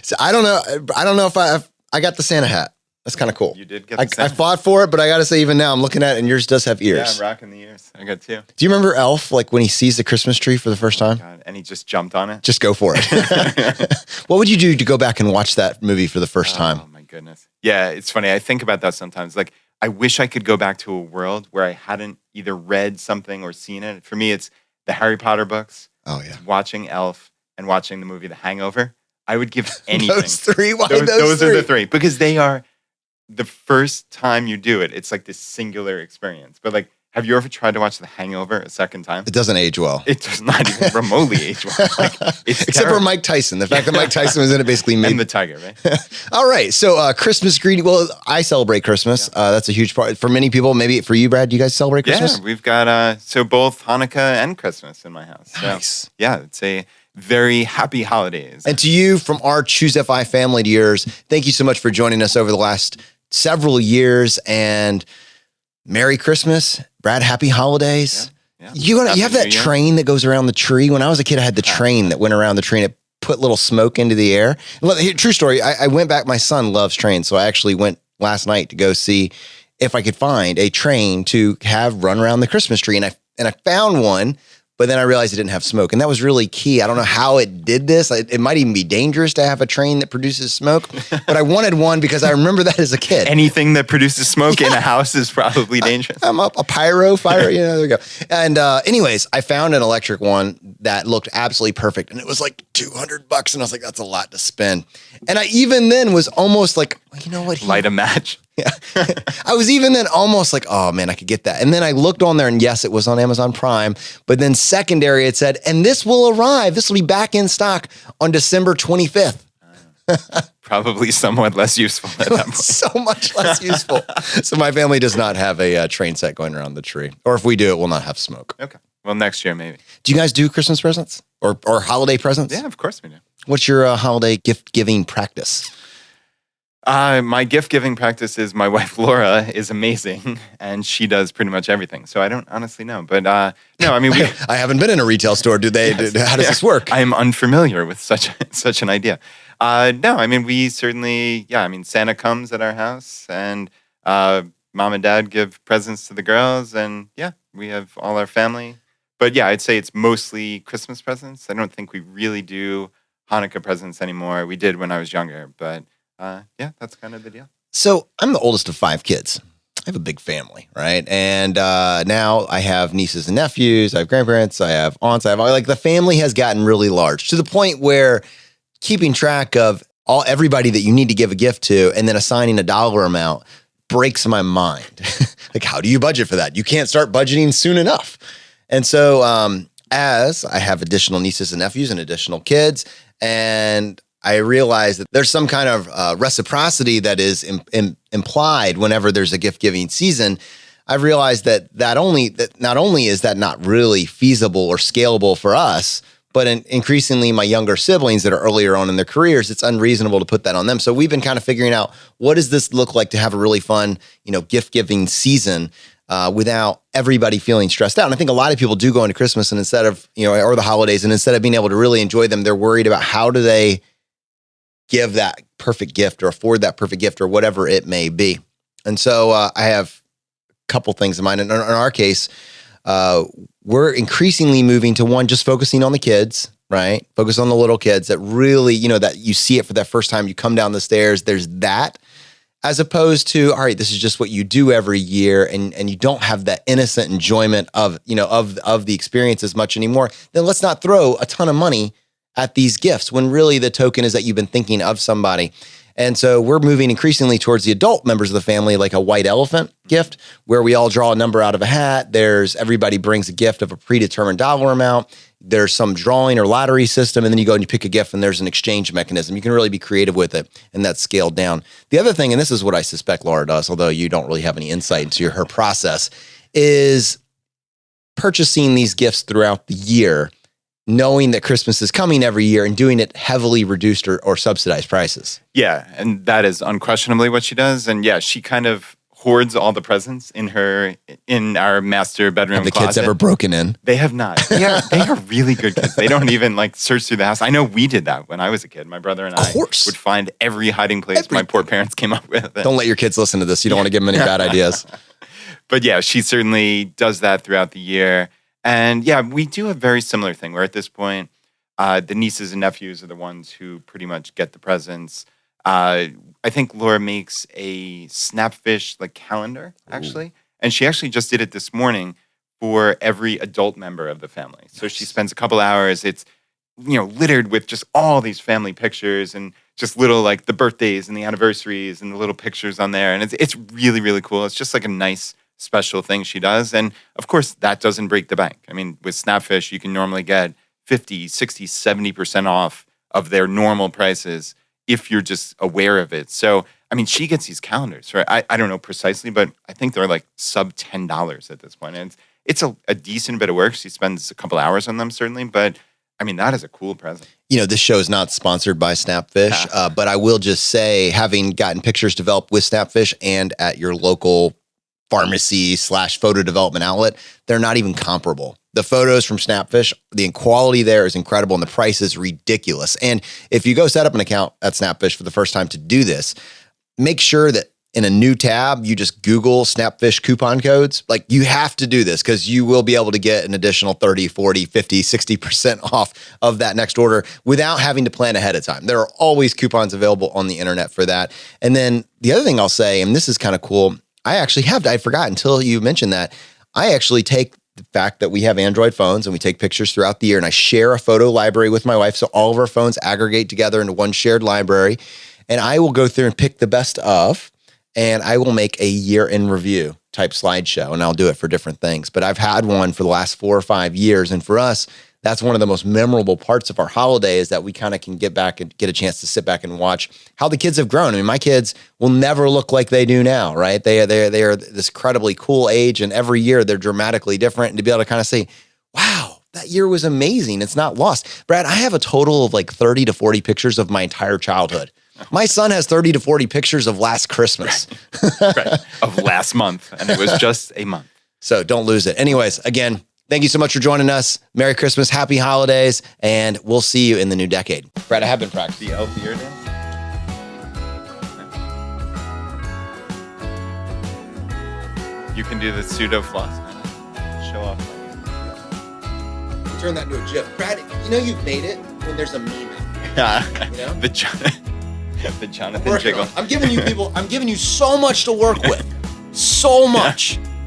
So I don't know if I got the Santa hat. That's kind of cool. You did get the Santa. I fought for it, but I got to say, even now I'm looking at it and yours does have ears. Yeah, I'm rocking the ears. I got two. Do you remember Elf, like when he sees the Christmas tree for the first time? God, and he just jumped on it. Just go for it. What would you do to go back and watch that movie for the first time? Oh my goodness. Yeah, it's funny. I think about that sometimes. Like, I wish I could go back to a world where I hadn't either read something or seen it. For me, it's the Harry Potter books. Oh, yeah. It's watching Elf and watching the movie The Hangover. I would give anything. Those three? Why those three? are the three. Because they are the first time you do it. It's like this singular experience. But like, have you ever tried to watch The Hangover a second time? It doesn't age well. It does not even remotely age well. Like, it's Except terrible. for Mike Tyson. The fact that Mike Tyson was in it basically made... And the tiger, right? All right. So Christmas greeting. Well, I celebrate Christmas. Yeah. That's a huge part. For many people, maybe for you, Brad, do you guys celebrate Christmas? Yeah, we've got so both Hanukkah and Christmas in my house. So, Nice. yeah, it's a very happy holidays. And to you, from our Choose FI family to yours, thank you so much for joining us over the last several years. And Merry Christmas, Brad. Happy holidays. Yeah. You have Happy that New Year. train that goes around the tree. When I was a kid, I had the train that went around the tree and it put little smoke into the air. True story. I went back. My son loves trains, so I actually went last night to go see if I could find a train to have run around the Christmas tree, and I found one. But then I realized it didn't have smoke, and that was really key. I don't know how it did this. It might even be dangerous to have a train that produces smoke, but I wanted one because I remember that as a kid. Anything that produces smoke in a house is probably dangerous. I'm up a pyro fire, there we go. And anyways, I found an electric one that looked absolutely perfect, and it was like $200, and I was like, that's a lot to spend. And I even then was almost like, well, you know what? Light a match. Yeah. I was even then almost like, oh man, I could get that. And then I looked on there and yes, it was on Amazon Prime, but then secondary, it said, and this will arrive. This will be back in stock on December 25th. Probably somewhat less useful at that point. So much less useful. So my family does not have a train set going around the tree. Or if we do, it will not have smoke. Okay. Well, next year maybe. Do you guys do Christmas presents or holiday presents? Yeah, of course we do. What's your holiday gift giving practice? My gift giving practice is my wife Laura is amazing, and she does pretty much everything. So I don't honestly know, but no, I mean we. I haven't been in a retail store. Do they? Yes. How does this work? I am unfamiliar with such an idea. No, I mean we certainly. Yeah, I mean Santa comes at our house, and mom and dad give presents to the girls, and yeah, we have all our family. But yeah, I'd say it's mostly Christmas presents. I don't think we really do Hanukkah presents anymore. We did when I was younger, but. Yeah, that's kind of the deal. So I'm the oldest of 5 kids. I have a big family, right? And now I have nieces and nephews. I have grandparents. I have aunts. The family has gotten really large to the point where keeping track of everybody that you need to give a gift to and then assigning a dollar amount breaks my mind. Like, how do you budget for that? You can't start budgeting soon enough. And so as I have additional nieces and nephews and additional kids, and I realize that there's some kind of reciprocity that is implied whenever there's a gift-giving season. I've realized that not only is that not really feasible or scalable for us, but increasingly my younger siblings that are earlier on in their careers, it's unreasonable to put that on them. So we've been kind of figuring out, what does this look like to have a really fun, gift-giving season without everybody feeling stressed out. And I think a lot of people do go into Christmas and instead of, or the holidays, and instead of being able to really enjoy them, they're worried about how do they give that perfect gift or afford that perfect gift or whatever it may be. And so I have a couple things in mind. In our case, we're increasingly moving to one, just focusing on the kids, right? Focus on the little kids that really, that you see it for that first time, you come down the stairs, there's that, as opposed to, all right, this is just what you do every year and you don't have that innocent enjoyment of the experience as much anymore. Then let's not throw a ton of money at these gifts when really the token is that you've been thinking of somebody. And so we're moving increasingly towards the adult members of the family, like a white elephant gift, where we all draw a number out of a hat. Everybody brings a gift of a predetermined dollar amount. There's some drawing or lottery system, and then you go and you pick a gift and there's an exchange mechanism. You can really be creative with it, and that's scaled down. The other thing, and this is what I suspect Laura does, although you don't really have any insight into her process, is purchasing these gifts throughout the year, knowing that Christmas is coming every year and doing it heavily reduced or subsidized prices. Yeah, and that is unquestionably what she does. And yeah, she kind of hoards all the presents in our master bedroom Have the closet. kids ever broken in? They have not. They are really good kids. They don't even like search through the house. I know we did that when I was a kid. My brother and I would find every hiding place my poor parents came up with. Don't let your kids listen to this. You don't want to give them any bad ideas. But yeah, she certainly does that throughout the year. And yeah, we do a very similar thing where at this point, the nieces and nephews are the ones who pretty much get the presents. I think Laura makes a Snapfish like calendar, actually. And she actually just did it this morning for every adult member of the family. So she spends a couple hours. It's, littered with just all these family pictures and just little like the birthdays and the anniversaries and the little pictures on there. And it's really, really cool. It's just like a nice special thing she does. And of course, that doesn't break the bank. I mean, with Snapfish, you can normally get 50, 60, 70% off of their normal prices if you're just aware of it. So, I mean, she gets these calendars, right? I don't know precisely, but I think they're like sub $10 at this point. And it's a decent bit of work. She spends a couple hours on them, certainly. But, I mean, that is a cool present. This show is not sponsored by Snapfish, but I will just say, having gotten pictures developed with Snapfish and at your local pharmacy/photo development outlet, they're not even comparable. The photos from Snapfish, the quality there is incredible and the price is ridiculous. And if you go set up an account at Snapfish for the first time to do this, make sure that in a new tab, you just Google Snapfish coupon codes. Like, you have to do this because you will be able to get an additional 30, 40, 50, 60% off of that next order without having to plan ahead of time. There are always coupons available on the internet for that. And then the other thing I'll say, and this is kind of cool, I forgot until you mentioned that, I actually take the fact that we have Android phones and we take pictures throughout the year, and I share a photo library with my wife. So all of our phones aggregate together into one shared library, and I will go through and pick the best of, and I will make a year in review type slideshow, and I'll do it for different things. But I've had one for the last 4 or 5 years. And for us, that's one of the most memorable parts of our holiday, is that we kind of can get back and get a chance to sit back and watch how the kids have grown. I mean, my kids will never look like they do now, right? They are this incredibly cool age, and every year they're dramatically different. And to be able to kind of say, wow, that year was amazing. It's not lost. Brad, I have a total of like 30 to 40 pictures of my entire childhood. My son has 30 to 40 pictures of last Christmas. Right. Of last month. And it was just a month. So don't lose it. Anyways, again, thank you so much for joining us. Merry Christmas, happy holidays, and we'll see you in the new decade. Brad, I have been practicing. The elf ear dance? You can do the pseudo floss. Show off. Turn that into a GIF. Brad, you've made it when there's a meme. The Jonathan Jiggle. I'm giving you so much to work with. So much.